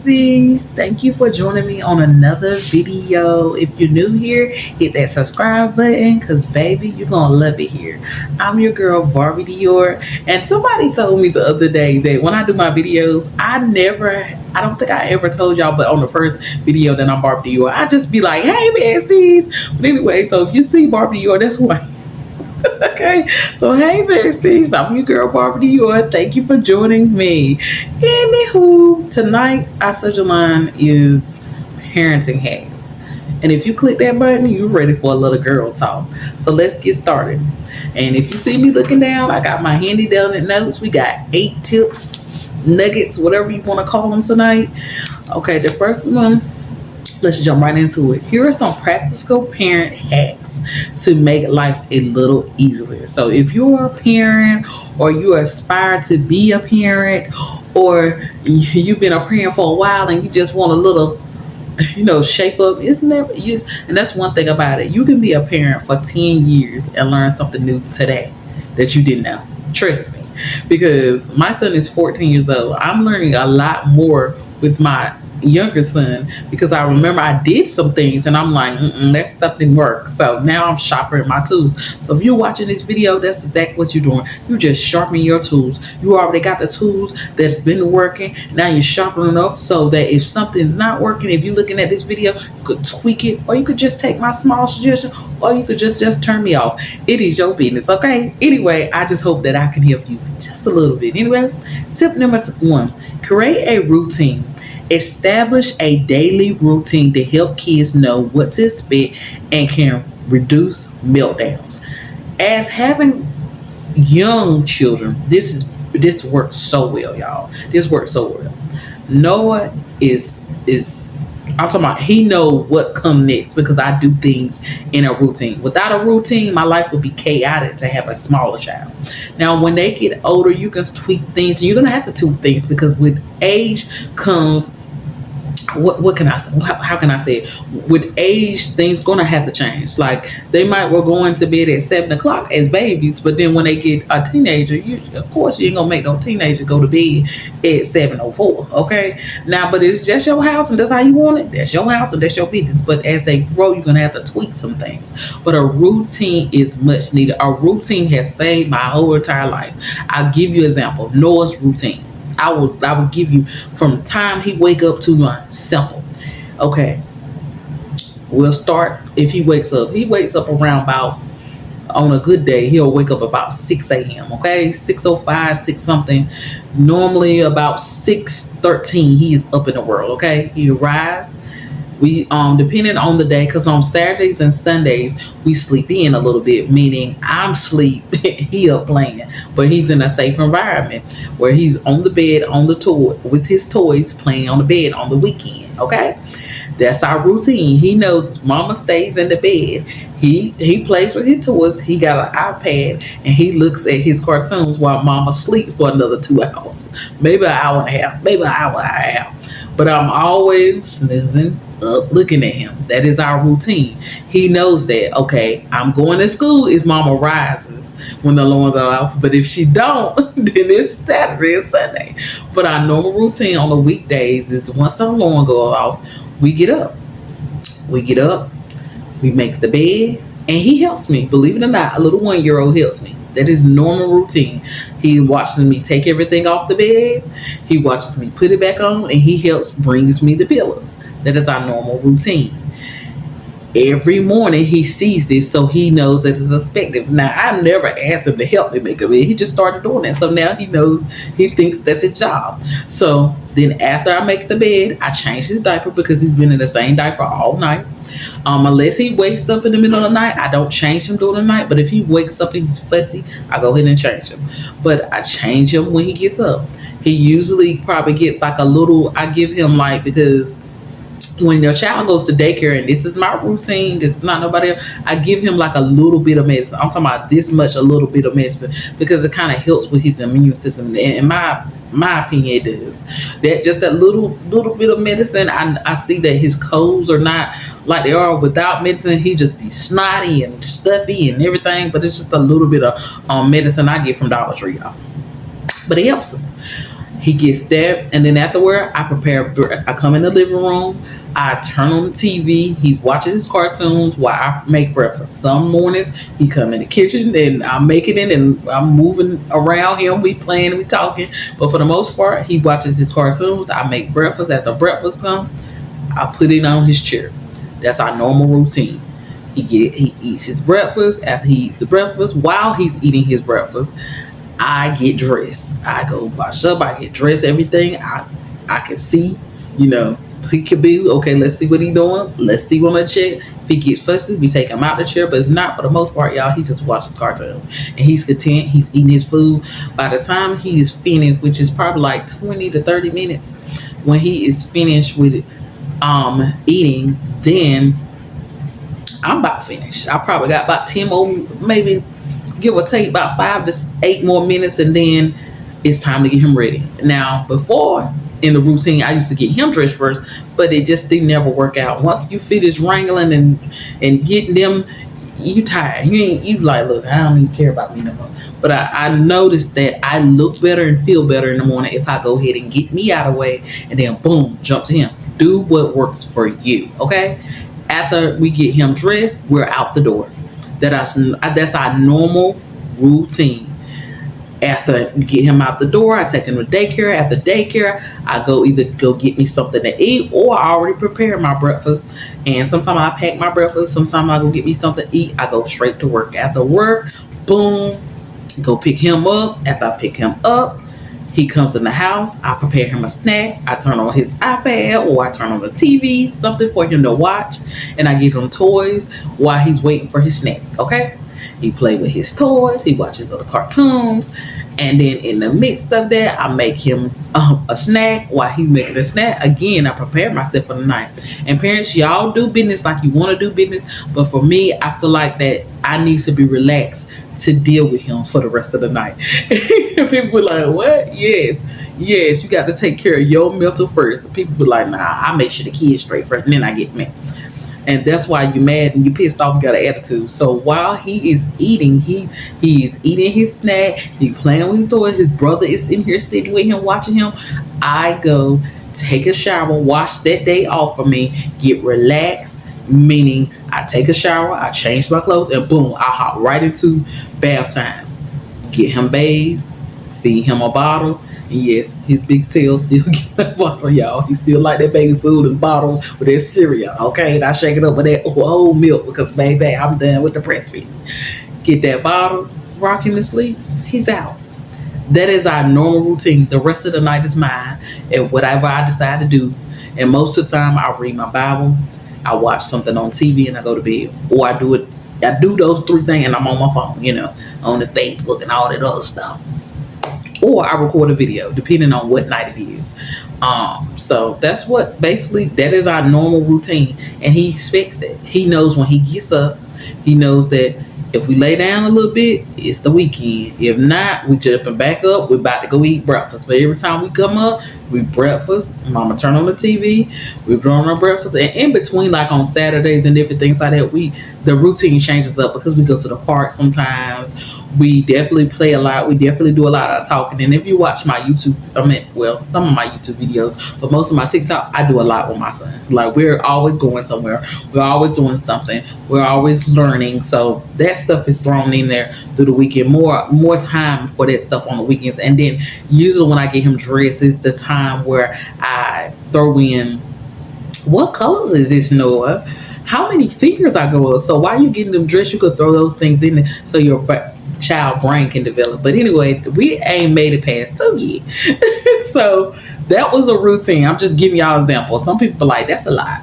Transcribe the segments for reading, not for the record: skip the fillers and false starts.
besties, thank you for joining me on another video. If you're new here, hit that subscribe button because baby, you're gonna love it here. I'm your girl Barbie Dior, and somebody told me the other day that when I do my videos, I don't think I ever told y'all, but on the first video that I'm Barbie Dior, I just be like, hey besties. But anyway, so if you see Barbie Dior, that's why. Okay, so hey besties, I'm your girl Barbie Dior. Thank you for joining me. Anywho, tonight our subject line is parenting hacks. And if you click that button, you're ready for a little girl talk. So let's get started. And if you see me looking down, I got my handy dandy notes. We got 8 tips, nuggets, whatever you want to call them tonight. Okay, the first one, let's jump right into it. Here are some practical parent hacks to make life a little easier. So if you're a parent or you aspire to be a parent or you've been a parent for a while and you just want a little, shape up, it's never used. And that's one thing about it. You can be a parent for 10 years and learn something new today that you didn't know. Trust me. Because my son is 14 years old. I'm learning a lot more with my younger son because I remember I did some things and I'm like, that stuff didn't work. So now I'm sharpening my tools. So if you're watching this video, that's exactly what you're doing. You're just sharpening your tools. You already got the tools that's been working. Now you're sharpening them up so that if something's not working, if you're looking at this video, you could tweak it, or you could just take my small suggestion, or you could just turn me off. It is your business, okay? Anyway, I just hope that I can help you just a little bit. Anyway, tip number 1, create a routine. Establish a daily routine to help kids know what to expect and can reduce meltdowns. As having young children, this works so well, y'all. This works so well. Noah is I'm talking about he know what come next because I do things in a routine. Without a routine, my life would be chaotic to have a smaller child. Now, when they get older, you can tweak things. You're gonna have to tweak things because with age comes what can I say? How can I say it? With age, things gonna have to change. Like they might well go into bed at 7:00 as babies, but then when they get a teenager, of course you ain't gonna make no teenager go to bed at 7:04. Okay, now but it's just your house and that's how you want it. That's your house and that's your business. But as they grow, you're gonna have to tweak some things. But a routine is much needed. A routine has saved my whole entire life. I'll give you an example. Noah's routine. I would give you from the time he wake up to my simple. Okay. We'll start if he wakes up. He wakes up around about, on a good day, he'll wake up about 6 a.m. Okay, 6:05, 6 something. Normally about 6:13, he is up in the world. Okay, he rise. We depending on the day, because on Saturdays and Sundays we sleep in a little bit, meaning I'm sleep, he up playing, but he's in a safe environment where he's on the bed on the toy with his toys playing on the bed on the weekend. Okay, that's our routine. He knows mama stays in the bed. He plays with his toys. He got an iPad and he looks at his cartoons while mama sleeps for another 2 hours, maybe an hour and a half, maybe an hour and a half. But I'm always snoozing up looking at him. That is our routine. He knows that, okay, I'm going to school if mama rises when the alarm goes off. But if she don't, then it's Saturday and Sunday. But our normal routine on the weekdays is once the alarm goes off, we get up. We get up, we make the bed, and he helps me. Believe it or not, a little 1-year-old helps me. That is normal routine. He watches me take everything off the bed. He watches me put it back on, and he brings me the pillows. That is our normal routine. Every morning he sees this, so he knows that it's expected. Now, I never asked him to help me make a bed. He just started doing it. So now he knows, he thinks that's his job. So then after I make the bed, I change his diaper because he's been in the same diaper all night. Unless he wakes up in the middle of the night, I don't change him during the night. But if he wakes up and he's fussy, I go ahead and change him. But I change him when he gets up. He usually probably get like a little, I give him like, because when your child goes to daycare, and this is my routine, this is not nobody else, I give him like a little bit of medicine. I'm talking about this much, a little bit of medicine, because it kind of helps with his immune system. And in my opinion, it does. That just that little bit of medicine, I see that his colds are not like they are without medicine. He just be snotty and stuffy and everything, but it's just a little bit of medicine I get from Dollar Tree, y'all. But it helps him. He gets that, and then afterward, I prepare. I come in the living room. I turn on the TV. He watches his cartoons while I make breakfast. Some mornings he come in the kitchen and I'm making it and I'm moving around him. We playing and we talking. But for the most part, he watches his cartoons. I make breakfast. After breakfast comes, I put it on his chair. That's our normal routine. He eats his breakfast. After he eats the breakfast, while he's eating his breakfast, I get dressed. I go wash up. I get dressed. Everything. I can see. You know, he could be okay. Let's see what he doing. Let's see what I check. If he gets fussy, we take him out the chair. But if not, for the most part, y'all, he just watches cartoon and he's content. He's eating his food. By the time he is finished, which is probably like 20 to 30 minutes, when he is finished with eating, then I'm about finished. I probably got about 10 more, maybe give or take about 5 to 8 more minutes, and then it's time to get him ready. Now, before in the routine, I used to get him dressed first, but it just didn't never work out. Once you finish wrangling and getting them, you tired. You like, look, I don't even care about me no more. But I noticed that I look better and feel better in the morning if I go ahead and get me out of the way and then boom, jump to him. Do what works for you, okay? After we get him dressed, we're out the door. That's our normal routine. After we get him out the door, I take him to daycare. After daycare, I go either go get me something to eat or I already prepare my breakfast. And sometimes I pack my breakfast. Sometimes I go get me something to eat. I go straight to work. After work, boom, go pick him up. After I pick him up, he comes in the house. I prepare him a snack. I turn on his iPad or I turn on the TV, something for him to watch. And I give him toys while he's waiting for his snack. Okay? He plays with his toys. He watches other cartoons. And then in the midst of that, I make him a snack while he's making a snack. Again, I prepare myself for the night. And parents, y'all do business like you want to do business. But for me, I feel like that I need to be relaxed to deal with him for the rest of the night. People were like, what? Yes, you got to take care of your mental first. People were like, nah, I make sure the kids straight first, and then I get mad. And that's why you mad and you pissed off and got an attitude. So while he is eating, he is eating his snack, he playing with his toy, his brother is in here sitting with him, watching him. I go take a shower, wash that day off for me, get relaxed, meaning I take a shower, I change my clothes, and boom, I hop right into bath time. Get him bathed, feed him a bottle. And yes, his big tail still get a bottle, y'all. He still like that baby food and bottle with that cereal, okay? And I shake it up with that whole milk because, baby, I'm done with the breastfeeding. Get that bottle, rock him to sleep, he's out. That is our normal routine. The rest of the night is mine and whatever I decide to do. And most of the time, I read my Bible, I watch something on TV, and I go to bed. Or I do those three things, and I'm on my phone, on the Facebook and all that other stuff. Or I record a video, depending on what night it is. So that's what basically that is our normal routine, and he expects that. He knows when he gets up, he knows that if we lay down a little bit, it's the weekend. If not, we jumping back up. We're about to go eat breakfast. But every time we come up, we breakfast. Mama turn on the TV. We put on our breakfast, and in between, like on Saturdays and different things like that, the routine changes up because we go to the park sometimes. We definitely play a lot. We definitely do a lot of talking. And if you watch my YouTube, some of my YouTube videos, but most of my TikTok, I do a lot with my son. Like, we're always going somewhere. We're always doing something. We're always learning. So that stuff is thrown in there through the weekend. More time for that stuff on the weekends. And then usually when I get him dressed, it's the time where I throw in, what colors is this, Noah? How many fingers I go up? So while you getting them dressed, you could throw those things in there so your child brain can develop. But anyway, we ain't made it past 2 yet. So that was a routine. I'm just giving y'all examples. Some people are like, that's a lot.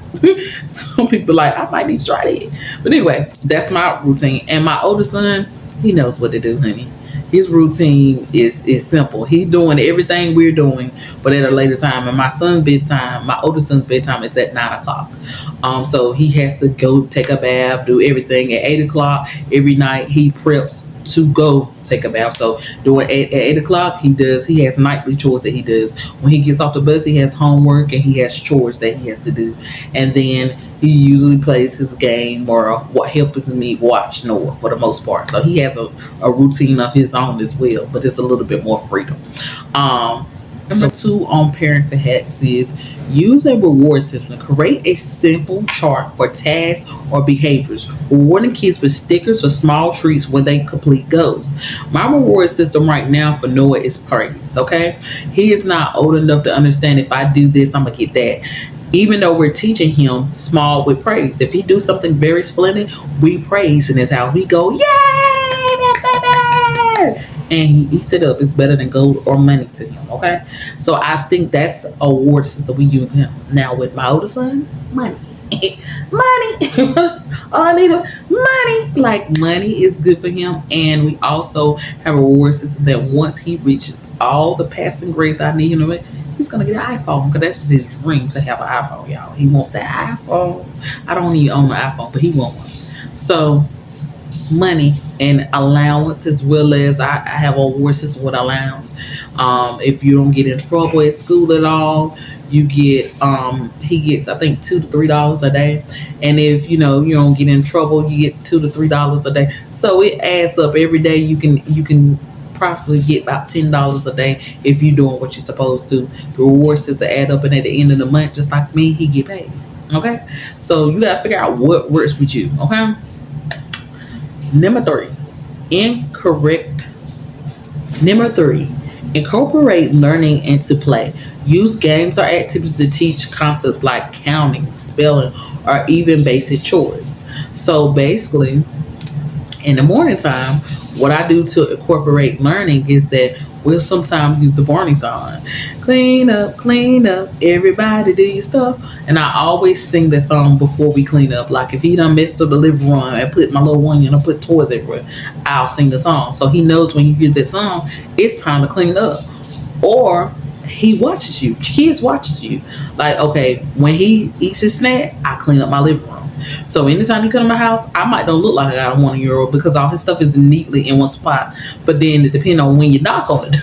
Some people are like, I might need to try that. But anyway, that's my routine. And my oldest son, he knows what to do, honey. His routine is simple. He's doing everything we're doing, but at a later time. And my oldest son's bedtime is at 9 o'clock. So he has to go take a bath, do everything at 8 o'clock. Every night he preps to go take a bath. So at 8 o'clock, he has nightly chores that he does. When he gets off the bus, he has homework and he has chores that he has to do. And then he usually plays his game or what helps me watch Noah for the most part. So he has a routine of his own as well, but it's a little bit more freedom. Number two on parenting hacks is use a reward system. Create a simple chart for tasks or behaviors, rewarding kids with stickers or small treats when they complete goals. My reward system right now for Noah is praise. Okay, he is not old enough to understand if I do this, I'm gonna get that. Even though we're teaching him small with praise, if he do something very splendid, we praise, and it's how we go, yay, and he eats it up. It's better than gold or money to him. Okay, so I think that's a award system we use him now with my older son. Money, money. All I need is money. Like money is good for him, and we also have a reward system that once he reaches all the passing grades I need him to make, he's gonna get an iPhone because that's just his dream to have an iPhone, y'all. He wants that iPhone. I don't even own an iPhone, but he wants one. So money and allowance, as well as I have a award system with allowance. If you don't get in trouble at school at all, you get he gets I think $2 to $3 a day, and if you don't get in trouble, you get $2 to $3 a day. So it adds up every day. You can probably get about $10 a day if you're doing what you're supposed to. The reward system add up, and at the end of the month, just like me, he get paid. Okay, so you gotta figure out what works with you. Okay. Number three, incorrect. Number three, incorporate learning into play. Use games or activities to teach concepts like counting, spelling, or even basic chores. So basically, in the morning time, what I do to incorporate learning is that we'll sometimes use the Barney song. Clean up, everybody do your stuff. And I always sing that song before we clean up. Like if he done messed up the living room and put my little one, put toys everywhere, I'll sing the song. So he knows when you hear that song, it's time to clean up. Or he watches you. Kids watches you. Like, okay, when he eats his snack, I clean up my living room. So anytime you come to my house, I might don't look like I got a 1 year old because all his stuff is neatly in one spot. But then it depends on when you knock on it.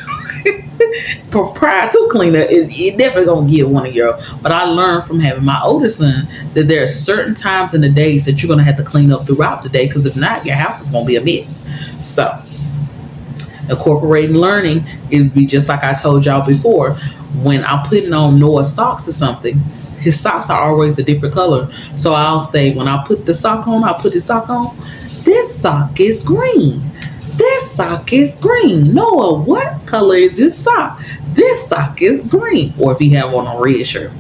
Prior to cleanup, it definitely gonna get 1 year old. But I learned from having my older son that there are certain times in the days that you're gonna have to clean up throughout the day, because if not, your house is gonna be a mess. So incorporating learning is be just like I told y'all before. When I'm putting on Noah's socks or something, his socks are always a different color. So I'll say, when I put the sock on, I'll put the sock on. This sock is green. This sock is green. Noah, what color is this sock? This sock is green. Or if he have on a red shirt,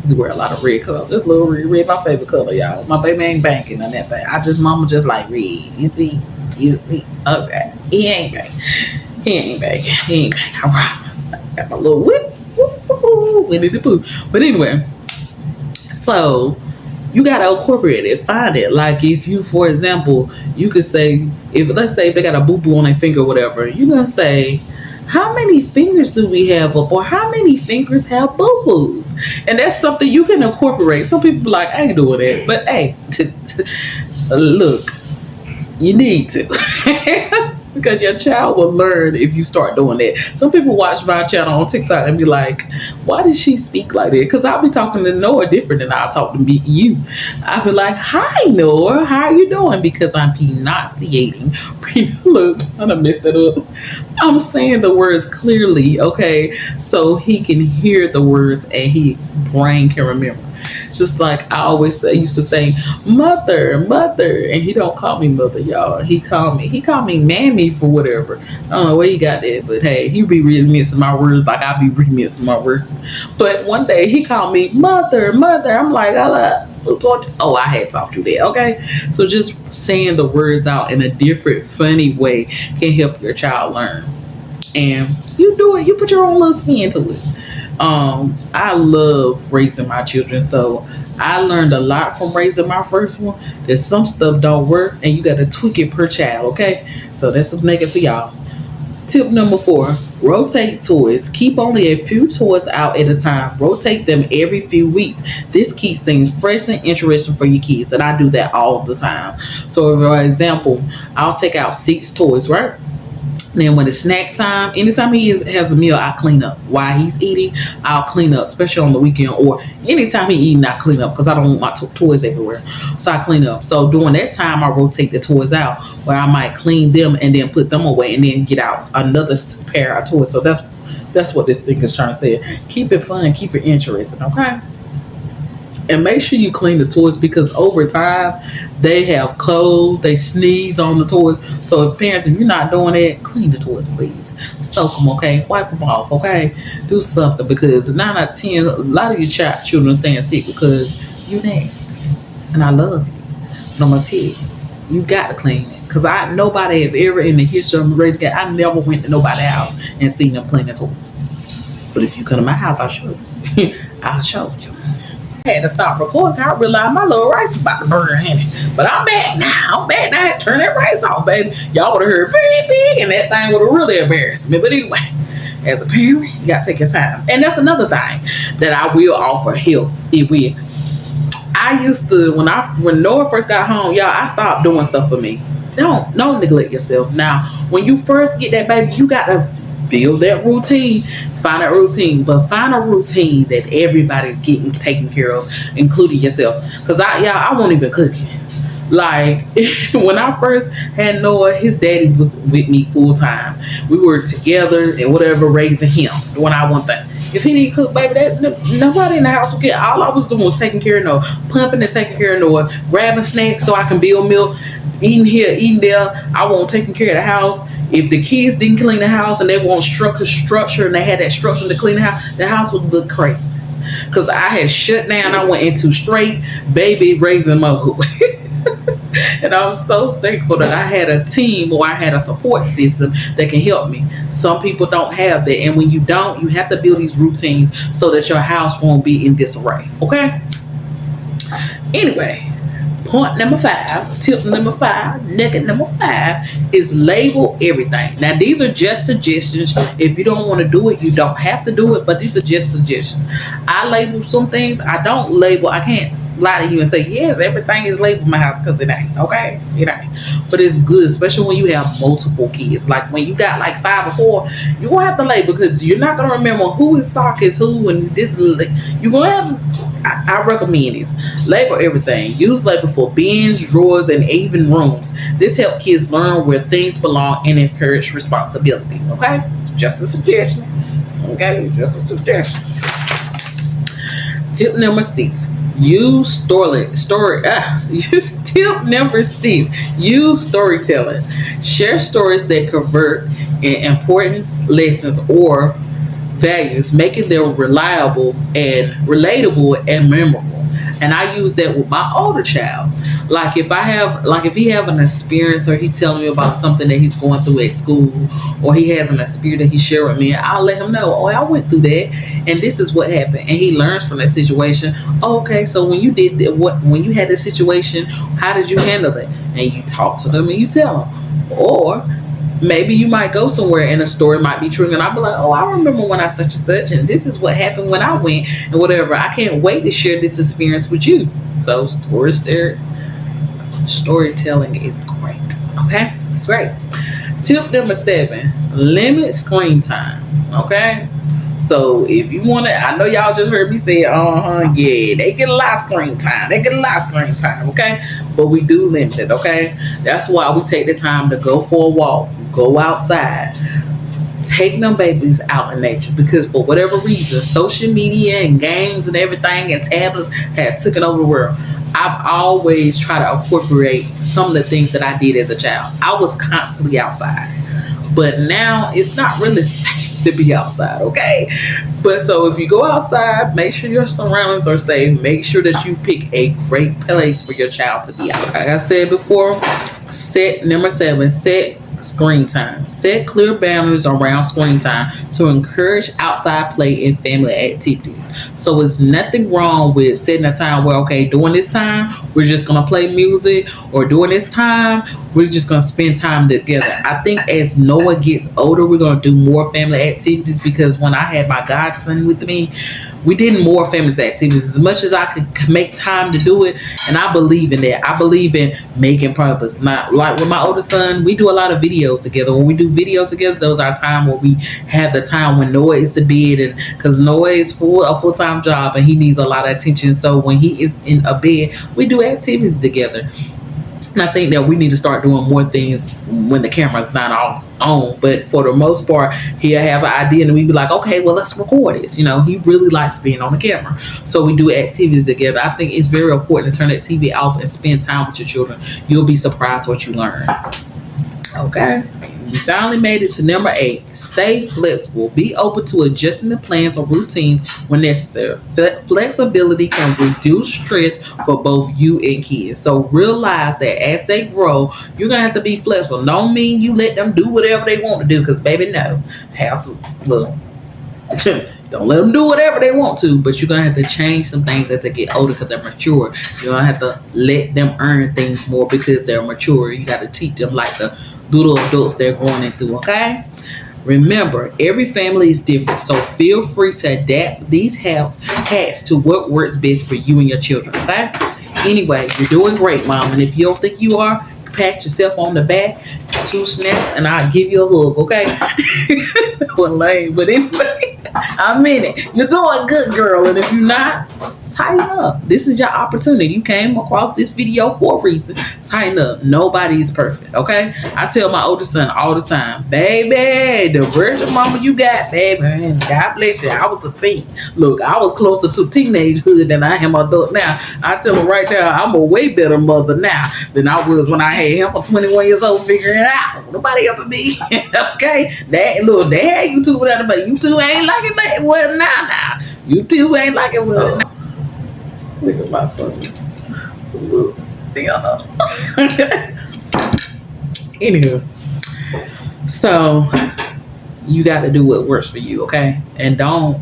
he wear a lot of red color. This little red, my favorite color, y'all. My baby ain't banking on that thing. Mama just like red. You see? Okay. He ain't banking. He ain't banking. All right. Got my little whip. But anyway, so you gotta incorporate it, find it. Like if you, for example, you could say, if let's say if they got a boo boo on their finger or whatever, you're gonna say, how many fingers do we have up, or how many fingers have boo boos? And that's something you can incorporate. Some people be like, I ain't doing that, but hey, look, you need to. Because your child will learn if you start doing that. Some people watch my channel on TikTok and be like, why did she speak like that? Because I'll be talking to Noah different than I'll talk to you. I'll be like, hi, Noah. How are you doing? Because I'm pronunciating. Look, I done messed it up. I'm saying the words clearly, okay? So he can hear the words and his brain can remember. Just like I always used to say, mother, and he don't call me mother, y'all. He called me mammy for whatever. I don't know where he got that, but hey, he be remixing my words like I be remixing my words. But one day he called me mother. I'm like, oh, I had taught you that, okay? So just saying the words out in a different, funny way can help your child learn. And you do it. You put your own little spin to it. I love raising my children, so I learned a lot from raising my first one. That some stuff don't work and you got to tweak it per child, okay? So that's a nugget for y'all. Tip number 4, rotate toys. Keep only a few toys out at a time. Rotate them every few weeks. This keeps things fresh and interesting for your kids, and I do that all the time. So for example, I'll take out 6 toys, right? Then when it's snack time, anytime he has a meal, I clean up. While he's eating, I'll clean up, especially on the weekend, or anytime he eating, I clean up because I don't want my toys everywhere. So I clean up. So during that time, I rotate the toys out, where I might clean them and then put them away and then get out another pair of toys. So that's That's what this thing is trying to say. Keep it fun, keep it interesting, okay? And make sure you clean the toys because over time they have clothes, they sneeze on the toys. So if parents, if you're not doing it, clean the toys, please. Soak them, okay? Wipe them off, okay? Do something because 9 out of 10, a lot of your children staying sick because you nasty, and I love you. But I'm gonna tell you, you got to clean it. Cause nobody have ever in the history of raising cat, I never went to nobody's house and seen them cleaning toys. But if you come to my house, I'll show you. I'll show you. I had to stop recording. I realized my little rice was about to burn, honey. But I'm back now. I'm back now. I had to turn that rice off, baby. Y'all would have heard big, big, and that thing would have really embarrassed me. But anyway, as a parent, you got to take your time. And that's another thing that I will offer help. It will. I used to, when Noah first got home, y'all, I stopped doing stuff for me. Don't neglect yourself. Now, when you first get that baby, you got to build that routine. Find a routine, but find a routine that everybody's getting taken care of, including yourself. Cause I won't even cook it. Like when I first had Noah, his daddy was with me full time. We were together and whatever, raising him when I went back. If he didn't cook, baby, nobody in the house would get. All I was doing was taking care of Noah, pumping and taking care of Noah, grabbing snacks so I can build milk, eating here, eating there. I won't taking care of the house. If the kids didn't clean the house and they want structure and they had that structure to clean the house would look crazy. Because I had shut down. I went into straight baby raising mode. And I was so thankful that I had a team or I had a support system that can help me. Some people don't have that. And when you don't, you have to build these routines so that your house won't be in disarray. Okay? Anyway. Point number 5, tip number 5, nugget number 5 is label everything. Now, these are just suggestions. If you don't want to do it, you don't have to do it, but these are just suggestions. I label some things. I don't label. I can't lie to you and say, yes, everything is labeled in my house because it ain't. Okay? It ain't. But it's good, especially when you have multiple kids. Like when you got like 5 or 4, you're going to have to label because you're not going to remember who is sock is who and this. You're going to have to. I recommend this. Label everything. Use label for bins, drawers, and even rooms. This helps kids learn where things belong and encourage responsibility. Okay? Just a suggestion. Okay? Just a suggestion. Tip number 6. Use tip number 6. Use storytelling. Share stories that convert important lessons or values, making them reliable and relatable and memorable. And I use that with my older child. Like if he have an experience or he's telling me about something that he's going through at school, or he has an experience that he shared with me, I'll let him know, oh, I went through that and this is what happened. And he learns from that situation. Oh, okay, so when you did that, when you had this situation, how did you handle it? And you talk to them and you tell them. Or maybe you might go somewhere and a story might be true, and I'll be like, oh, I remember when I such and such, and this is what happened when I went, and whatever. I can't wait to share this experience with you. So storytelling is great. Okay, it's great. Tip number 7: limit screen time. Okay. So if you want to, I know y'all just heard me say, yeah, they get a lot of screen time. Okay. But we do limit it. Okay. That's why we take the time to go for a walk, go outside, take them babies out in nature, because for whatever reason, social media and games and everything and tablets had taken over the world. I've always tried to incorporate some of the things that I did as a child. I was constantly outside, but now it's not really safe to be outside, okay? But so if you go outside, make sure your surroundings are safe. Make sure that you pick a great place for your child to be out. Like I said before, number 7, set screen time. Set clear boundaries around screen time to encourage outside play and family activities. So it's nothing wrong with setting a time where, okay, during this time, we're just going to play music, or during this time, we're just going to spend time together. I think as Noah gets older, we're going to do more family activities, because when I had my godson with me, we did more family activities as much as I could make time to do it. And I believe in that. I believe in making purpose. Not like with my older son, we do a lot of videos together. When we do videos together, those are time where we have the time when Noah is to bed, and because Noah is a full-time job and he needs a lot of attention. So when he is in a bed, we do activities together. I think that we need to start doing more things when the camera's not all on. But for the most part, he'll have an idea and we be like, okay, well, let's record this. He really likes being on the camera. So we do activities together. I think it's very important to turn that TV off and spend time with your children. You'll be surprised what you learn. Okay. We finally made it to number 8. Stay flexible. Be open to adjusting the plans or routines when necessary. Flexibility can reduce stress for both you and kids. So realize that as they grow, you're going to have to be flexible. Don't mean you let them do whatever they want to do, because baby, no. Have some, look, don't let them do whatever they want to, but you're going to have to change some things as they get older because they're mature. You're going to have to let them earn things more because they're mature. You got to teach them like the little adults they're going into, okay? Remember, every family is different, so feel free to adapt these hacks to what works best for you and your children, okay? Anyway, you're doing great, Mom, and if you don't think you are, pat yourself on the back, 2 snaps, and I'll give you a hug, okay? Well, lame, but anyway, I mean it. You're doing good, girl, and if you're not, tighten up. This is your opportunity. You came across this video for a reason. Tighten up. Nobody is perfect, okay? I tell my oldest son all the time, baby, the virgin mama you got, baby, man, God bless you. I was a teen. Look, I was closer to teenagehood than I am adult now. I tell him right there, I'm a way better mother now than I was when I had him at 21 years old figuring it out. Nobody ever me. Okay? They had YouTube without it, but YouTube ain't like it, but it was now. YouTube ain't like it was now. Look at my son. Anywho, so you got to do what works for you, okay? And don't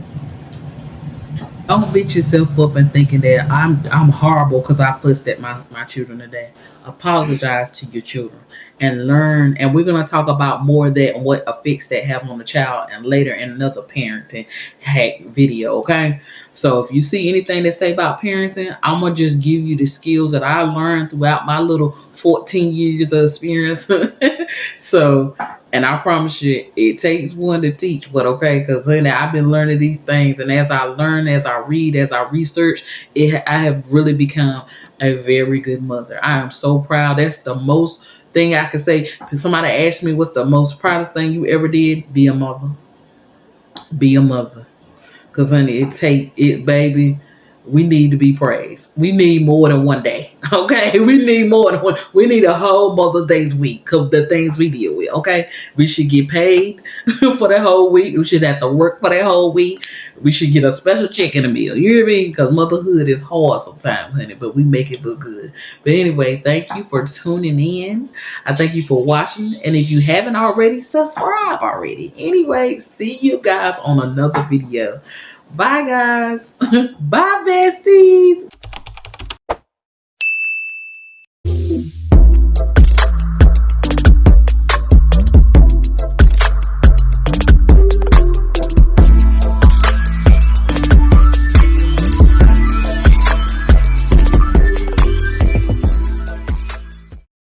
beat yourself up and thinking that I'm horrible because I fussed at my children today. Apologize to your children and learn. And we're gonna talk about more of that and what effects that have on the child, and later in another parenting hack video, okay? So if you see anything that say about parenting, I'm going to just give you the skills that I learned throughout my little 14 years of experience. So, and I promise you, it takes one to teach, but okay, because I've been learning these things, and as I learn, as I read, as I research, I have really become a very good mother. I am so proud. That's the most thing I can say. If somebody asked me what's the most proudest thing you ever did, be a mother. Be a mother. Because, honey, baby. We need to be praised. We need more than one day. Okay? We need more than one. We need a whole Mother's Day's week of the things we deal with. Okay? We should get paid for that whole week. We should have to work for that whole week. We should get a special check in the meal. You hear me? Because motherhood is hard sometimes, honey, but we make it look good. But anyway, thank you for tuning in. I thank you for watching. And if you haven't already, subscribe already. Anyway, see you guys on another video. Bye, guys. Bye, besties.